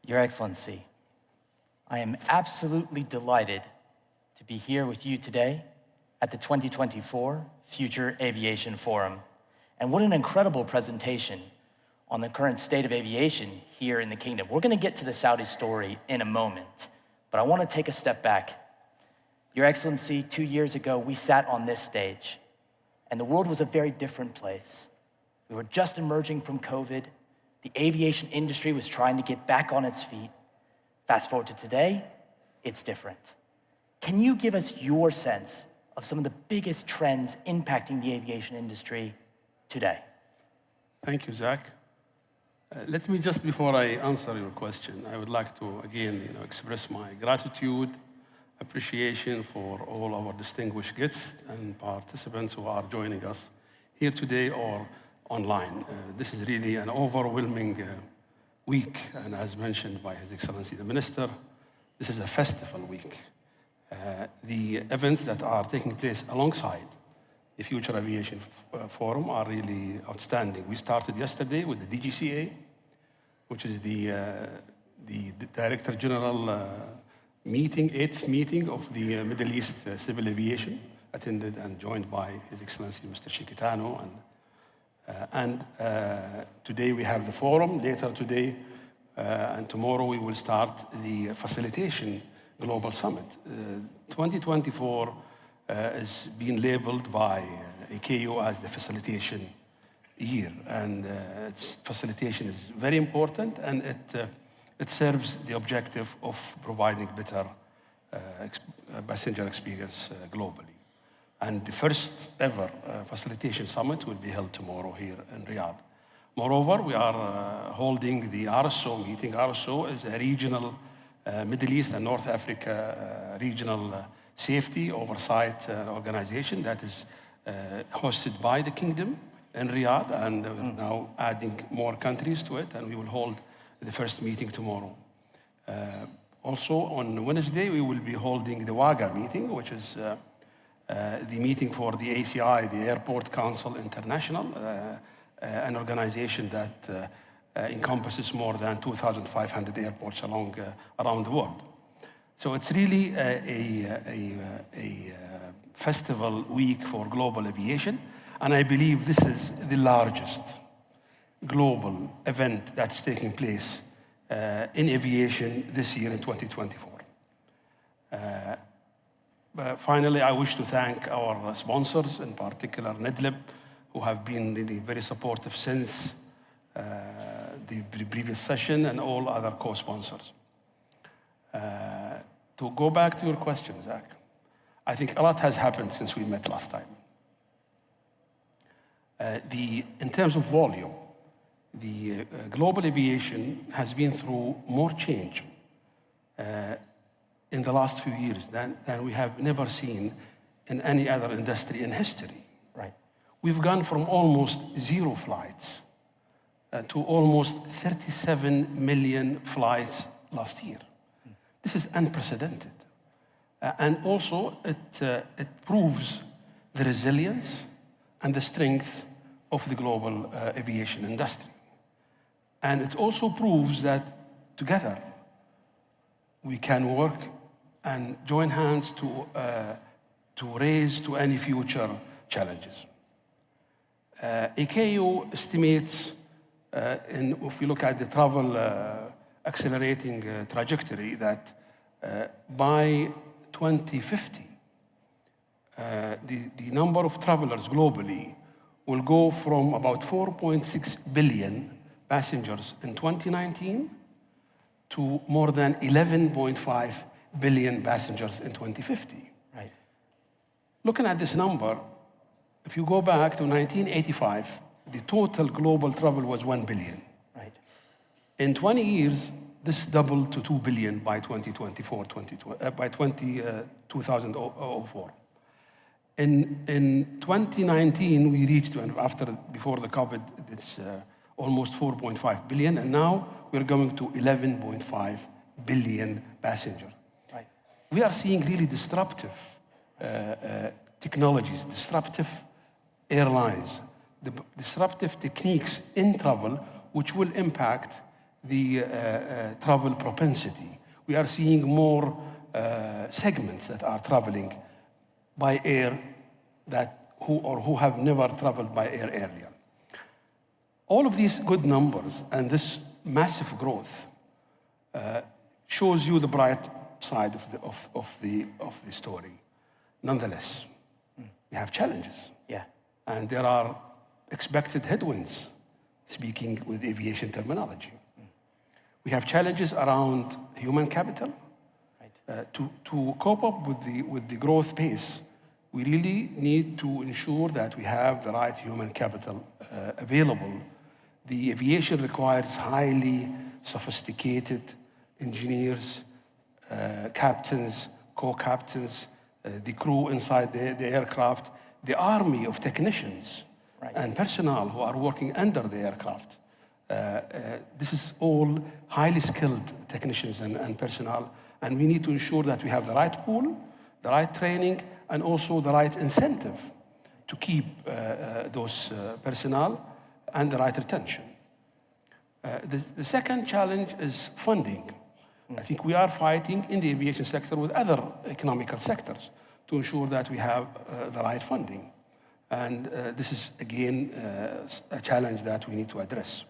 Your Excellency, I am absolutely delighted to be here with you today at the 2024 Future Aviation Forum. And what an incredible presentation on the current state of aviation here in the kingdom. We're going to get to the Saudi story in a moment, but I want to take a step back. Your Excellency, 2 years ago, we sat on this stage, and the world was a very different place. We were just emerging from COVID. The aviation industry was trying to get back on its feet. Fast forward to today, it's different. Can you give us your sense of some of the biggest trends impacting the aviation industry today? Thank you, Zach. Let me just, before I answer your question, I would like to again express my gratitude, appreciation for all our distinguished guests and participants who are joining us here today or online. This is really an overwhelming week, and as mentioned by His Excellency the Minister, this is a festival week. The events that are taking place alongside the Future Aviation Forum are really outstanding. We started yesterday with the DGCA, which is the Director General meeting, 8th meeting of the Middle East Civil Aviation, attended and joined by His Excellency Mr. Shikitano. And today we have the forum. Later today and tomorrow we will start the Facilitation Global Summit. 2024 is being labeled by ICAO as the facilitation year, and its facilitation is very important, and it serves the objective of providing better passenger experience globally. And the first ever facilitation summit will be held tomorrow here in Riyadh. Moreover, we are holding the RSO meeting. RSO is a regional Middle East and North Africa regional safety oversight organization that is hosted by the Kingdom in Riyadh, and we're now adding more countries to it, and we will hold the first meeting tomorrow. Also on Wednesday, we will be holding the WAGA meeting, which is the meeting for the ACI, the Airport Council International, an organization that encompasses more than 2,500 airports around the world. So it's really a festival week for global aviation, and I believe this is the largest global event that's taking place in aviation this year in 2024. Finally, I wish to thank our sponsors, in particular NIDLIB, who have been really very supportive since the previous session, and all other co-sponsors. To go back to your question, Zach, I think a lot has happened since we met last time. In terms of volume, the global aviation has been through more change in the last few years than we have never seen in any other industry in history. Right. We've gone from almost 0 flights to almost 37 million flights last year. This is unprecedented. And also it proves the resilience and the strength of the global aviation industry. And it also proves that together we can work and join hands to raise to any future challenges. ICAO estimates, if we look at the travel accelerating trajectory, that by 2050, the number of travelers globally will go from about 4.6 billion passengers in 2019 to more than 11.5 billion passengers in 2050. Right. Looking at this number, if you go back to 1985, the total global travel was 1 billion. Right. In 20 years, this doubled to 2 billion by 2004. In 2019, we reached, before the COVID, it's almost 4.5 billion, and now we're going to 11.5 billion passengers. Right. We are seeing really disruptive technologies, disruptive airlines, the disruptive techniques in travel, which will impact the travel propensity. We are seeing more segments that are traveling by air who have never traveled by air earlier. All of these good numbers and this massive growth shows you the bright side of the story. Nonetheless, we have challenges. Yeah. And there are expected headwinds, speaking with aviation terminology. We have challenges around human capital. Right. To cope up with the growth pace, we really need to ensure that we have the right human capital available. The aviation requires highly sophisticated engineers, captains, co-captains, the crew inside the aircraft, the army of technicians and personnel who are working under the aircraft. This is all highly skilled technicians and personnel, and we need to ensure that we have the right pool, the right training, and also the right incentive to keep those personnel and the right retention. The second challenge is funding. I think we are fighting in the aviation sector with other economical sectors to ensure that we have the right funding. And this is, again, a challenge that we need to address.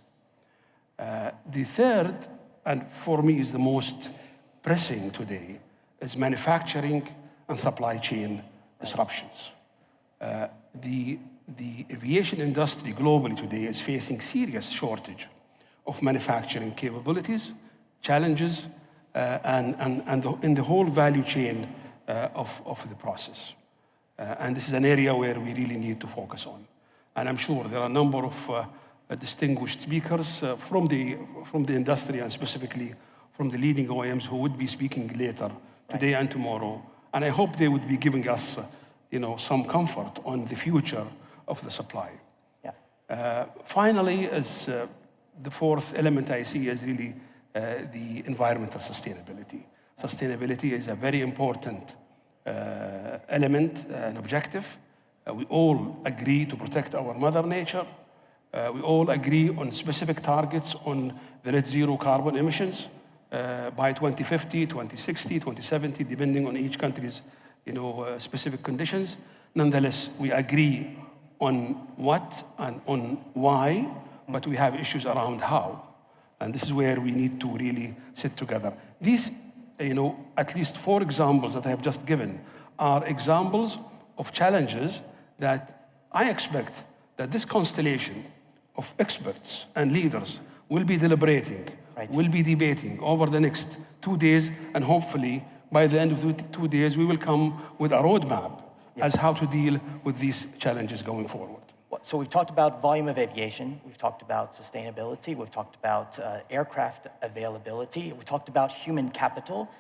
The third, and for me is the most pressing today, is manufacturing and supply chain disruptions. The aviation industry globally today is facing serious shortage of manufacturing capabilities, challenges, and in the whole value chain of the process. And this is an area where we really need to focus on. And I'm sure there are a number of distinguished speakers from the industry and specifically from the leading OEMs who would be speaking later today and tomorrow. And I hope they would be giving us some comfort on the future of the supply. Yeah. Finally, as the fourth element I see is really the environmental sustainability. Sustainability is a very important element and objective. We all agree to protect our mother nature. We all agree on specific targets on the net zero carbon emissions by 2050, 2060, 2070, depending on each country's specific conditions. Nonetheless, we agree on what and on why, but we have issues around how. And this is where we need to really sit together. These, at least 4 examples that I have just given are examples of challenges that I expect that this constellation of experts and leaders will be deliberating, will be debating over the next 2 days, and hopefully by the end of the 2 days, we will come with a roadmap as how to deal with these challenges going forward. So we've talked about volume of aviation, we've talked about sustainability, we've talked about aircraft availability, we talked about human capital,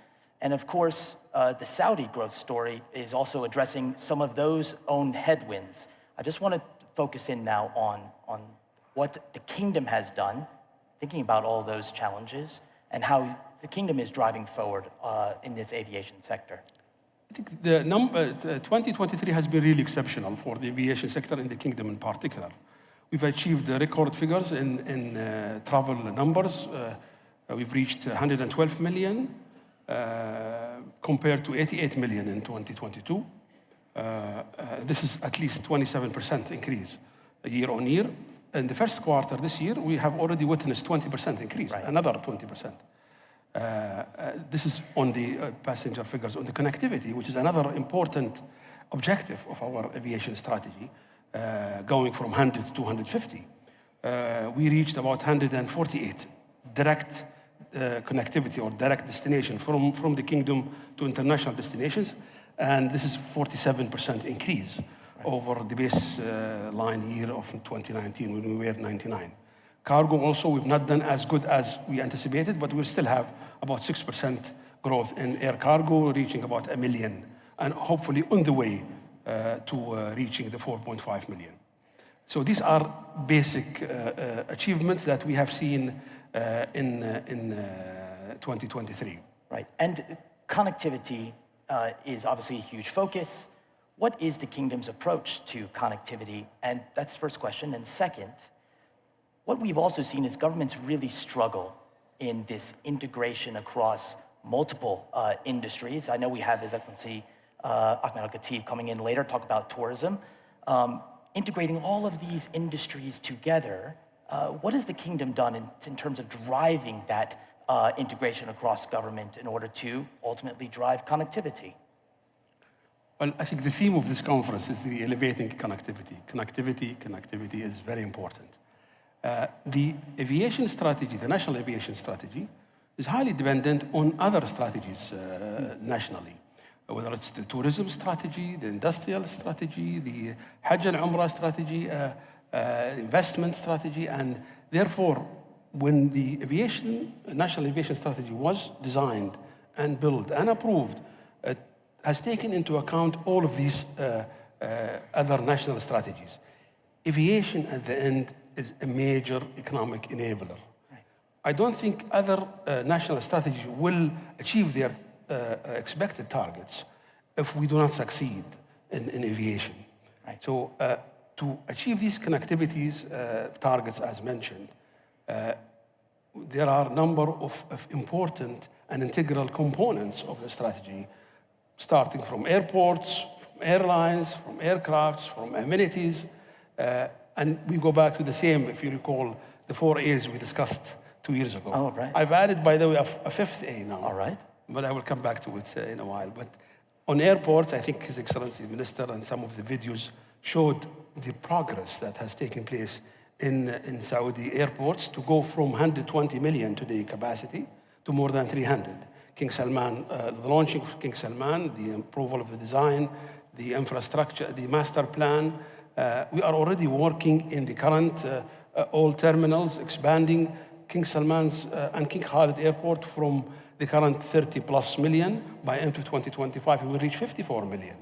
and of course, the Saudi growth story is also addressing some of those own headwinds. I just want to focus in now on what the kingdom has done, thinking about all those challenges, and how the kingdom is driving forward in this aviation sector. I think the number 2023 has been really exceptional for the aviation sector in the kingdom in particular. We've achieved record figures in travel numbers. We've reached 112 million compared to 88 million in 2022. This is at least 27% increase year on year. In the first quarter this year, we have already witnessed 20% increase, another 20%. This is on the passenger figures. On the connectivity, which is another important objective of our aviation strategy, going from 100 to 250, we reached about 148 direct connectivity or direct destination from the kingdom to international destinations, and this is 47% increase over the baseline year of 2019 when we were at 99. Cargo also, we've not done as good as we anticipated, but we still have about 6% growth in air cargo, reaching about 1 million, and hopefully on the way to reaching the 4.5 million. So these are basic achievements that we have seen in 2023. Right, and connectivity is obviously a huge focus. What is the kingdom's approach to connectivity? And that's the first question. And second, what we've also seen is governments really struggle in this integration across multiple industries. I know we have His Excellency Ahmed Al-Khatib coming in later, talk about tourism. Integrating all of these industries together, what has the kingdom done in terms of driving that integration across government in order to ultimately drive connectivity? Well, I think the theme of this conference is the elevating connectivity. Connectivity is very important. The aviation strategy, the national aviation strategy, is highly dependent on other strategies nationally, whether it's the tourism strategy, the industrial strategy, the Hajj and Umrah strategy, investment strategy, and therefore, when the national aviation strategy was designed and built and approved, it has taken into account all of these other national strategies. Aviation, at the end, is a major economic enabler. I don't think other national strategies will achieve their expected targets if we do not succeed in aviation. Right. So to achieve these connectivities targets as mentioned, there are a number of important and integral components of the strategy, starting from airports, from airlines, from aircrafts, from amenities, and we go back to the same, if you recall, the 4 A's we discussed 2 years ago. Oh, right. I've added, by the way, a 5th A now. All right. But I will come back to it in a while. But on airports, I think His Excellency the Minister and some of the videos showed the progress that has taken place in Saudi airports to go from 120 million today capacity to more than 300. King Salman, the launching of King Salman, the approval of the design, the infrastructure, the master plan. We are already working in the current all terminals, expanding King Salman's and King Khalid Airport from the current 30 plus million. By end of 2025, we will reach 54 million.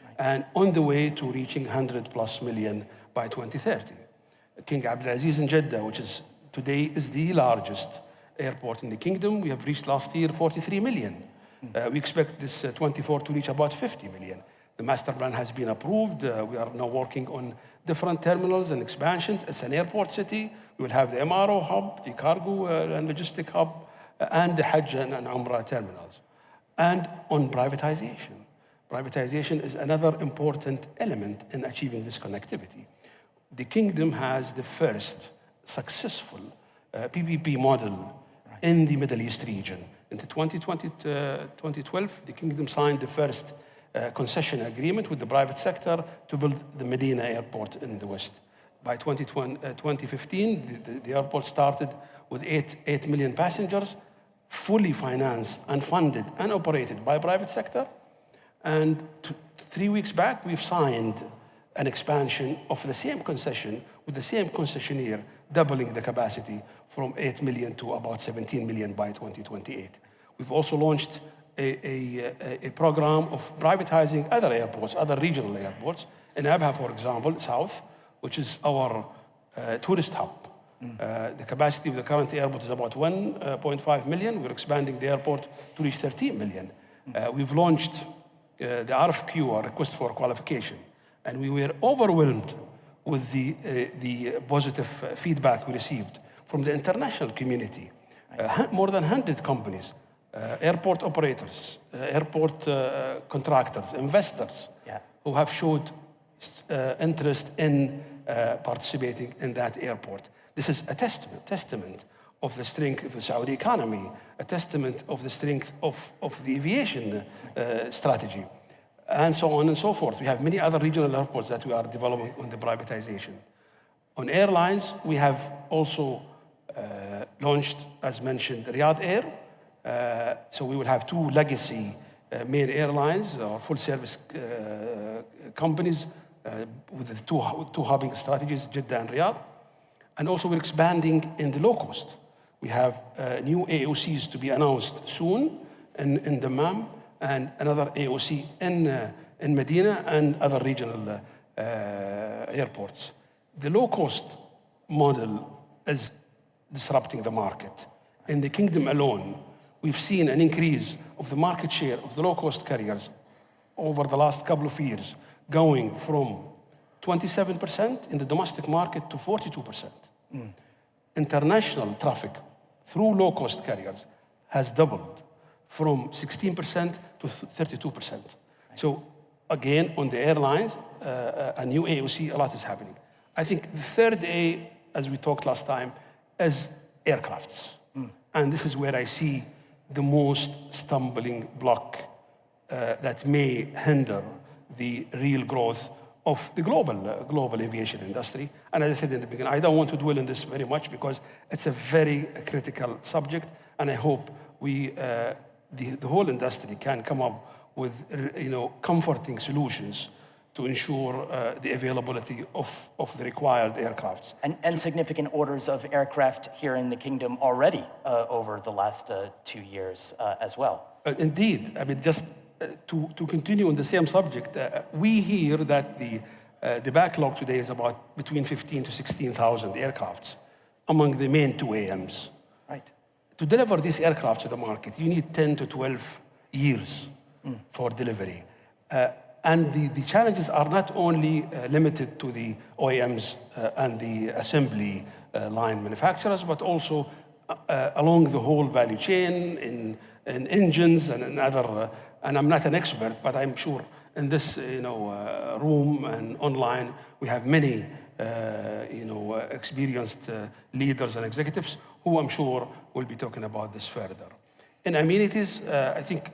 Right. And on the way to reaching 100 plus million by 2030. King Abdulaziz in Jeddah, which is today is the largest airport in the kingdom. We have reached last year 43 million. We expect this 24 to reach about 50 million. The master plan has been approved. We are now working on different terminals and expansions. It's an airport city. We will have the MRO hub, the cargo and logistic hub, and the Hajj and Umrah terminals. And on privatization. Privatization is another important element in achieving this connectivity. The kingdom has the first successful PPP model in the Middle East region. In 2012, the kingdom signed the first concession agreement with the private sector to build the Medina airport in the West. By 2015, the airport started with 8 million passengers, fully financed and funded and operated by private sector. And 3 weeks back, we've signed an expansion of the same concession with the same concessionaire, doubling the capacity from 8 million to about 17 million by 2028. We've also launched a program of privatizing other airports, other regional airports. In Abha, for example, South, which is our tourist hub. The capacity of the current airport is about 1.5 million. We're expanding the airport to reach 13 million. We've launched the RFQ, or request for qualification, and we were overwhelmed with the positive feedback we received from the international community. More than 100 companies, airport operators, airport contractors, investors, who have showed interest in participating in that airport. This is a testament of the strength of the Saudi economy, a testament of the strength of the aviation strategy, and so on and so forth. We have many other regional airports that we are developing on the privatization. On airlines, we have also launched, as mentioned, Riyadh Air. So we will have 2 legacy main airlines, or full service companies with the two hubbing strategies, Jeddah and Riyadh. And also we're expanding in the low cost. We have new AOCs to be announced soon in Dammam, and another AOC in Medina and other regional airports. The low cost model is disrupting the market. In the kingdom alone, we've seen an increase of the market share of the low cost carriers over the last couple of years, going from 27% in the domestic market to 42%. International traffic through low-cost carriers has doubled from 16% to 32%. So again, on the airlines, a new AOC, a lot is happening. I think the third A, as we talked last time, is aircrafts. And this is where I see the most stumbling block that may hinder the real growth of the global aviation industry. And as I said in the beginning, I don't want to dwell on this very much because it's a very critical subject, and I hope the whole industry can come up with comforting solutions to ensure the availability of the required aircrafts. And significant orders of aircraft here in the kingdom already over the last 2 years as well. Indeed. I mean, just to continue on the same subject, we hear that the backlog today is about between 15 to 16,000 aircrafts among the main two AMs. Right. To deliver these aircraft to the market, you need 10 to 12 years for delivery. And the challenges are not only limited to the OEMs and the assembly line manufacturers, but also along the whole value chain in engines and in other. And I'm not an expert, but I'm sure in this room and online we have many experienced leaders and executives who I'm sure will be talking about this further. In amenities, I think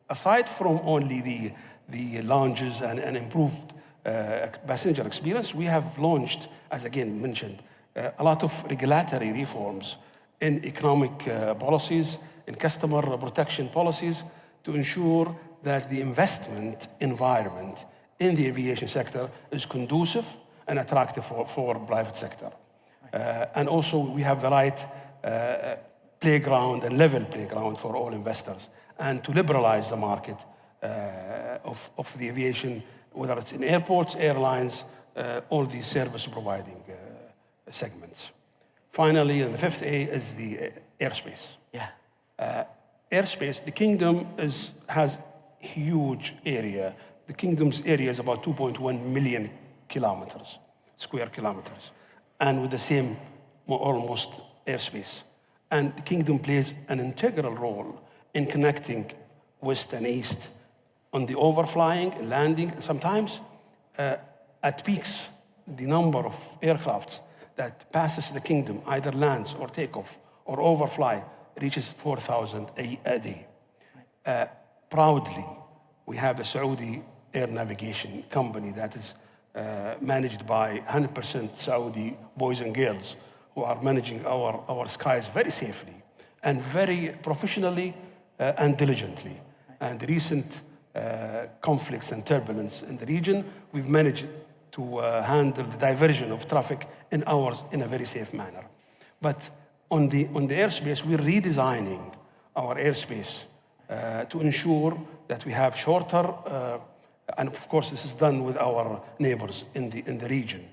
aside from only the lounges and improved passenger experience, we have launched, as again mentioned, a lot of regulatory reforms in economic policies, in customer protection policies, to ensure that the investment environment in the aviation sector is conducive and attractive for private sector. And also we have the right playground and level playground for all investors, and to liberalize the market of the aviation, whether it's in airports, airlines, all these service providing segments. Finally, and the fifth A is the airspace. Yeah. Airspace, the kingdom has huge area. The kingdom's area is about 2.1 million square kilometers, and with the same almost airspace. And the kingdom plays an integral role in connecting west and east on the overflying, landing, and sometimes at peaks, the number of aircrafts that passes the kingdom, either lands or takeoff or overfly, reaches 4,000 a day. Proudly, we have a Saudi air navigation company that is managed by 100% Saudi boys and girls who are managing our skies very safely and very professionally and diligently. And the recent conflicts and turbulence in the region, we've managed to handle the diversion of traffic in hours in a very safe manner. But on the airspace, we're redesigning our airspace to ensure that we have shorter, and of course this is done with our neighbors in the region,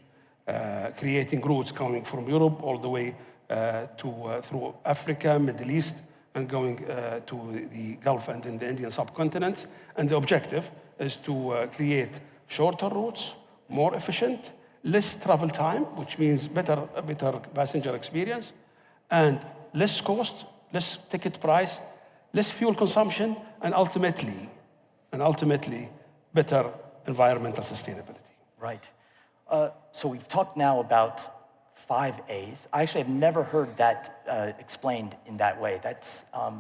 creating routes coming from Europe all the way through Africa, Middle East, and going to the Gulf and in the Indian subcontinent. And the objective is to create shorter routes, more efficient, less travel time, which means better passenger experience, and less cost, less ticket price, less fuel consumption, and ultimately better environmental sustainability. Right. So we've talked now about 5 A's. I actually have never heard that explained in that way. That's a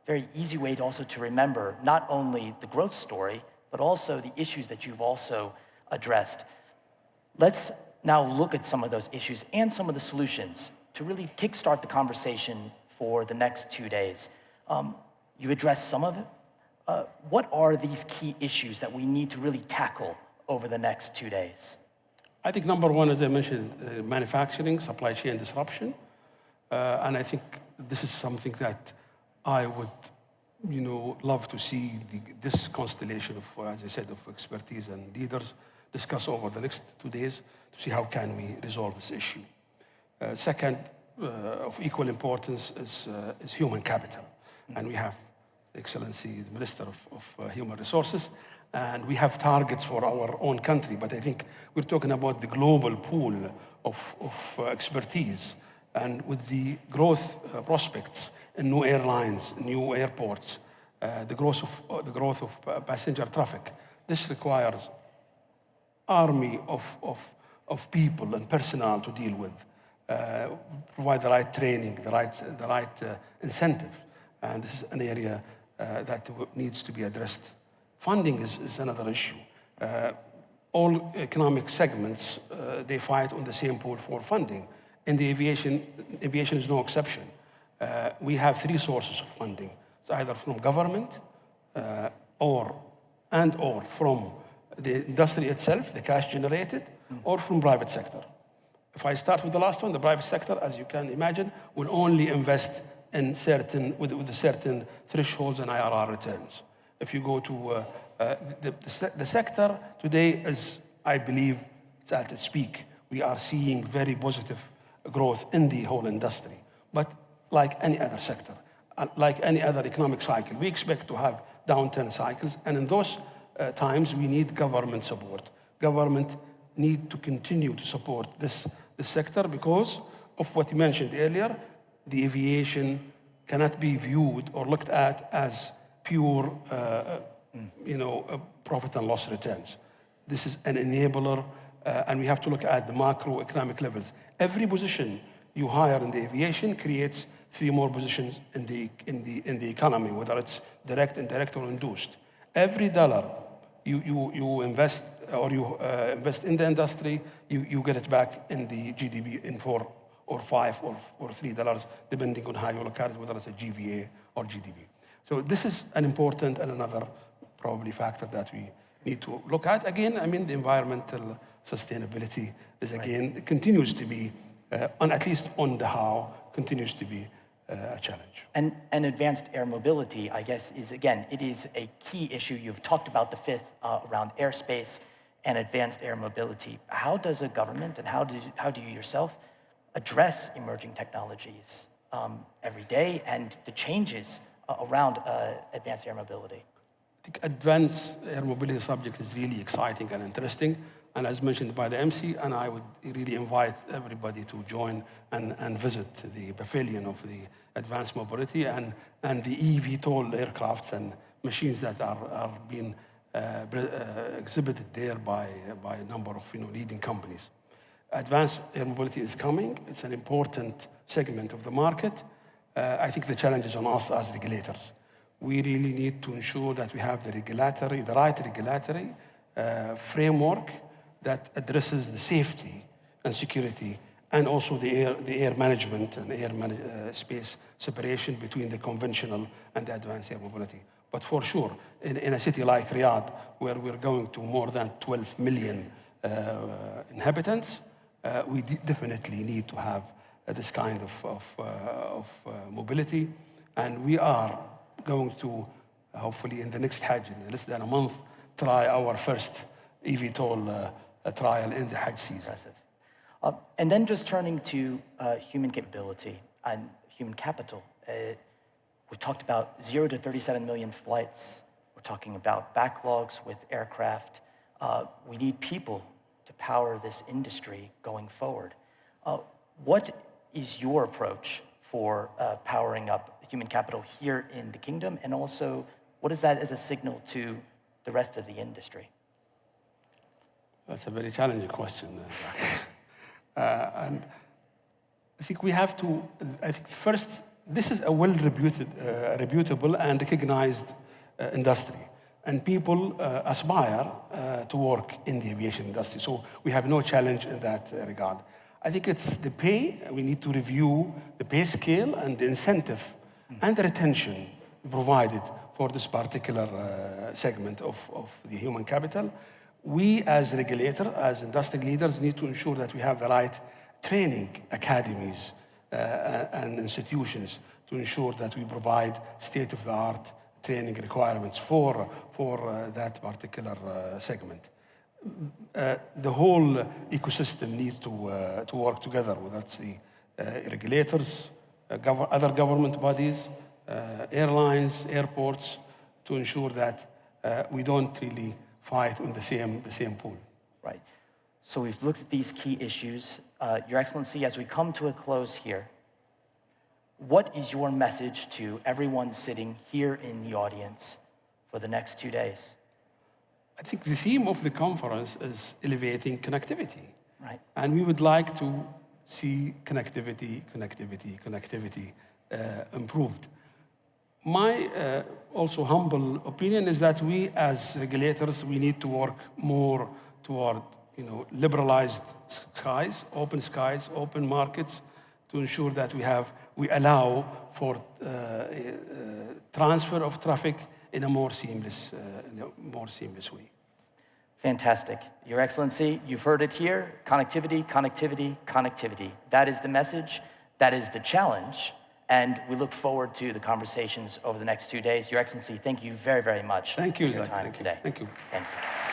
very easy way to also to remember not only the growth story, but also the issues that you've also addressed. Let's now look at some of those issues and some of the solutions to really kickstart the conversation for the next 2 days. You addressed some of it. What are these key issues that we need to really tackle over the next 2 days? I think number one, as I mentioned, manufacturing, supply chain disruption. And I think this is something that I would, love to see this constellation of, as I said, of expertise and leaders discuss over the next 2 days to see how can we resolve this issue. Second, of equal importance is human capital. And we have Excellency, the Minister of Human Resources, and we have targets for our own country, but I think we're talking about the global pool of expertise And with the growth prospects in new airlines, new airports, the growth of passenger traffic, this requires army of people and personnel to deal with, provide the right training, the right incentive. And this is an area that needs to be addressed. Funding is another issue. All economic segments, they fight on the same pool for funding. In the aviation is no exception. We have three sources of funding. It's either from government or from the industry itself, the cash generated, or from private sector. If I start with the last one, the private sector, as you can imagine, will only invest in with certain thresholds and IRR returns. If you go to the sector today is, I believe, it's at its peak. We are seeing very positive growth in the whole industry. But like any other sector, like any other economic cycle, we expect to have downturn cycles, and in those times we need government support. Government need to continue to support this sector because of what you mentioned earlier. The aviation cannot be viewed or looked at as pure profit and loss returns. This is an enabler, and we have to look at the macroeconomic levels. Every position you hire in the aviation creates 3 more positions in the economy, whether it's direct, indirect, or induced. Every dollar you invest or you invest in the industry, you get it back in the GDP in 4 or 5 or $3, depending on how you look at it, whether it's a GVA or GDP. So this is an important and another probably factor that we need to look at. Again, I mean, the environmental sustainability is again, continues to be, at least on the how, continues to be a challenge. And advanced air mobility, I guess, it is a key issue. You've talked about the fifth around airspace and advanced air mobility. How does a government and how do you yourself address emerging technologies every day and the changes around advanced air mobility? I think advanced air mobility subject is really exciting and interesting. And as mentioned by the MC, and I would really invite everybody to join and visit the pavilion of the advanced mobility and the eVTOL aircrafts and machines that are being exhibited there by a number of leading companies. Advanced air mobility is coming. It's an important segment of the market. I think the challenge is on us as regulators. We really need to ensure that we have the right regulatory framework that addresses the safety and security, and also the air management and space separation between the conventional and the advanced air mobility. But for sure, in a city like Riyadh, where we're going to more than 12 million inhabitants, we definitely need to have this kind of mobility. And we are going to, hopefully in the next Hajj, in less than a month, try our first eVTOL trial in the Hajj season. Impressive. And then just turning to human capability and human capital. We've talked about 0 to 37 million flights. We're talking about backlogs with aircraft. We need people to power this industry going forward. What is your approach for powering up human capital here in the kingdom? And also, what is that as a signal to the rest of the industry? That's a very challenging question. And I think we have to, first, this is a reputable and recognized industry. And people aspire to work in the aviation industry. So we have no challenge in that regard. I think it's the pay. We need to review the pay scale and the incentive and the retention provided for this particular segment of the human capital. We as regulator, as industry leaders, need to ensure that we have the right training academies and institutions to ensure that we provide state-of-the-art training requirements for that particular segment. The whole ecosystem needs to work together, whether it's the regulators, other government bodies, airlines, airports, to ensure that we don't really fight on the same pool. Right. So we've looked at these key issues. Your Excellency, as we come to a close here, what is your message to everyone sitting here in the audience for the next 2 days? I think the theme of the conference is elevating connectivity. Right. And we would like to see connectivity improved. My also humble opinion is that we as regulators, we need to work more toward liberalized skies, open markets, to ensure that we allow for transfer of traffic in a more seamless way. Fantastic. Your Excellency, you've heard it here. Connectivity, connectivity, connectivity. That is the message. That is the challenge. And we look forward to the conversations over the next 2 days. Your Excellency, thank you very, very much Thank you, for your Zach. time today. Thank you. Thank you.